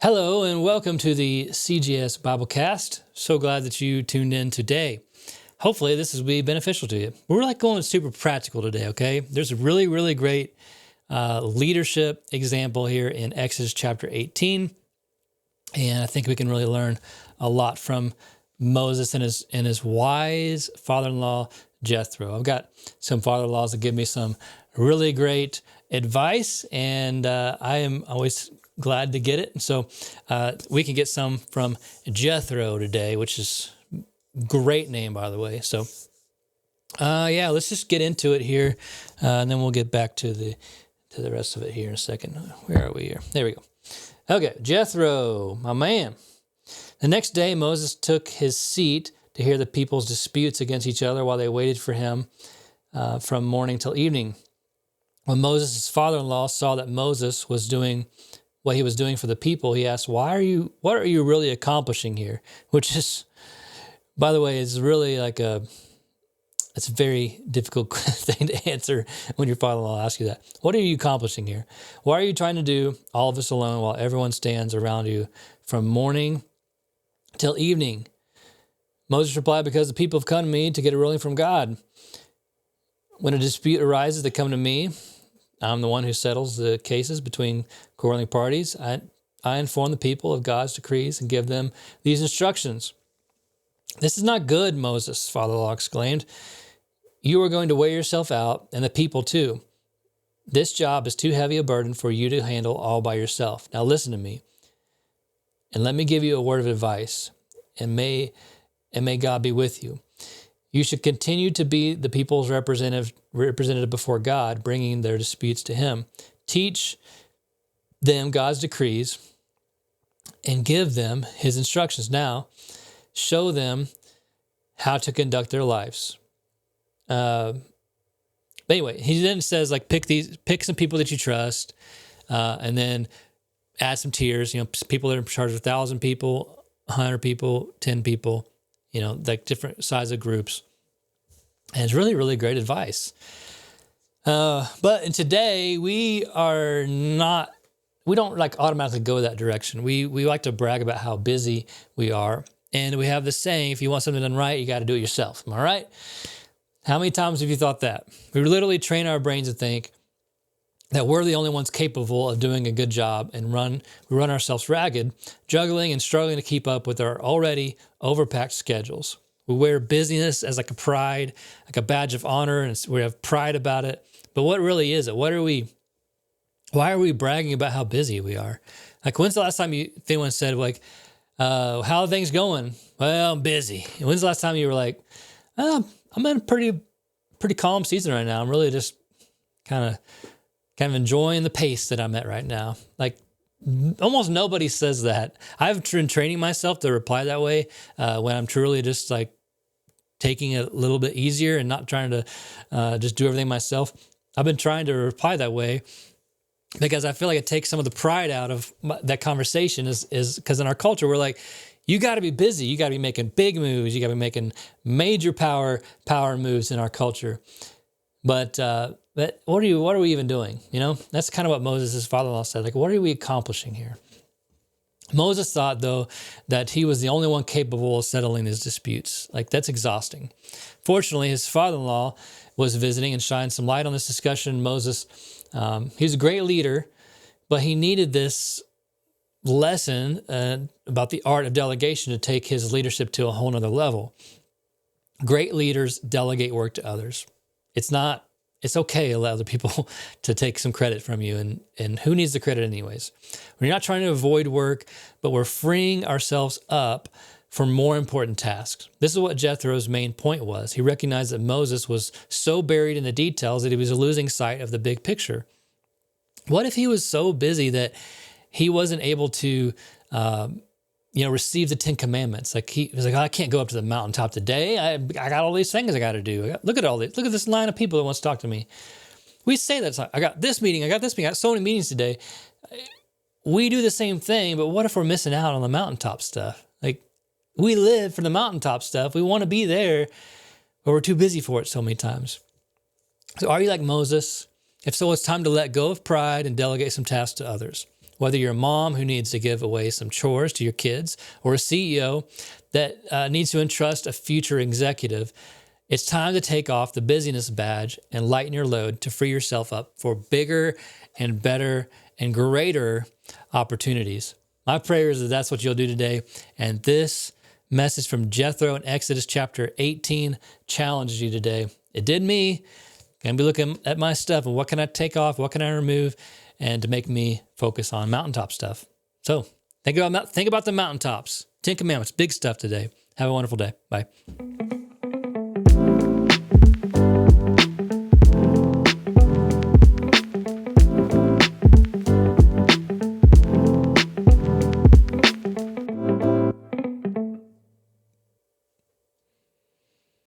Hello and welcome to the CGS Biblecast. So glad that you tuned in today. Hopefully this will be beneficial to you. We're going super practical today, okay? There's a really great leadership example here in Exodus chapter 18. And I think we can really learn a lot from Moses and his wise father-in-law, Jethro. I've got some father-in-laws that give me some really great advice, and I am always glad to get it. And so we can get some from Jethro today, which is a great name, by the way. So let's just get into it here, and then we'll get back to the rest of it here in a second. Where are we here? There we go. Okay, Jethro, my man. The next day, Moses took his seat to hear the people's disputes against each other while they waited for him from morning till evening. When Moses' father-in-law saw that Moses was doing what he was doing for the people, he asked, what are you really accomplishing here? Which is, by the way, is really it's a very difficult thing to answer when your father-in-law asks you that. What are you accomplishing here? Why are you trying to do all of this alone while everyone stands around you from morning till evening? Moses replied, because the people have come to me to get a ruling from God. When a dispute arises, they come to me. I'm the one who settles the cases between quarreling parties. I inform the people of God's decrees and give them these instructions. This is not good, Moses' father-in-law exclaimed. You are going to wear yourself out, and the people too. This job is too heavy a burden for you to handle all by yourself. Now listen to me, and let me give you a word of advice, and may God be with you. You should continue to be the people's representative before God, bringing their disputes to him. Teach them God's decrees and give them his instructions. Now, show them how to conduct their lives. But anyway, he then says, pick some people that you trust, and then add some tiers. People that are in charge of 1,000 people, 100 people, 10 people. Different size of groups. And it's really great advice. But in today, we don't automatically go that direction. We like to brag about how busy we are. And we have this saying, if you want something done right, you got to do it yourself. Am I right? How many times have you thought that? We literally train our brains to think that we're the only ones capable of doing a good job, and we run ourselves ragged, juggling and struggling to keep up with our already overpacked schedules. We wear busyness as like a pride, like a badge of honor, and we have pride about it. But what really is it? Why are we bragging about how busy we are? When's the last time anyone said how are things going? Well, I'm busy. And when's the last time you were like, I'm in a pretty calm season right now. I'm really just kind of enjoying the pace that I'm at right now. Almost nobody says that. I've been training myself to reply that way when I'm truly just taking it a little bit easier and not trying to just do everything myself. I've been trying to reply that way because I feel like it takes some of the pride out of that conversation is because in our culture, we're like, you got to be busy. You got to be making big moves. You got to be making major power moves in our culture. But what are we even doing? That's kind of what Moses' father-in-law said. What are we accomplishing here? Moses thought, though, that he was the only one capable of settling his disputes. That's exhausting. Fortunately, his father-in-law was visiting and shined some light on this discussion. Moses, he was a great leader, but he needed this lesson about the art of delegation to take his leadership to a whole nother level. Great leaders delegate work to others. It's okay to allow other people to take some credit from you, and who needs the credit anyways? We're not trying to avoid work, but we're freeing ourselves up for more important tasks. This is what Jethro's main point was. He recognized that Moses was so buried in the details that he was losing sight of the big picture. What if he was so busy he wasn't able to receive the 10 Commandments? He was I can't go up to the mountaintop today. I got all these things I got to do. Look at this line of people that wants to talk to me. We say that I got this meeting. I got so many meetings today. We do the same thing, but what if we're missing out on the mountaintop stuff? We live for the mountaintop stuff. We want to be there, but we're too busy for it so many times. So are you like Moses? If so, it's time to let go of pride and delegate some tasks to others. Whether you're a mom who needs to give away some chores to your kids, or a CEO that needs to entrust a future executive, it's time to take off the busyness badge and lighten your load to free yourself up for bigger and better and greater opportunities. My prayer is that that's what you'll do today. And this message from Jethro in Exodus chapter 18 challenges you today. It did me. I'm going to be looking at my stuff and what can I take off, what can I remove, and to make me focus on mountaintop stuff. So think about the mountaintops. 10 Commandments, big stuff today. Have a wonderful day. Bye.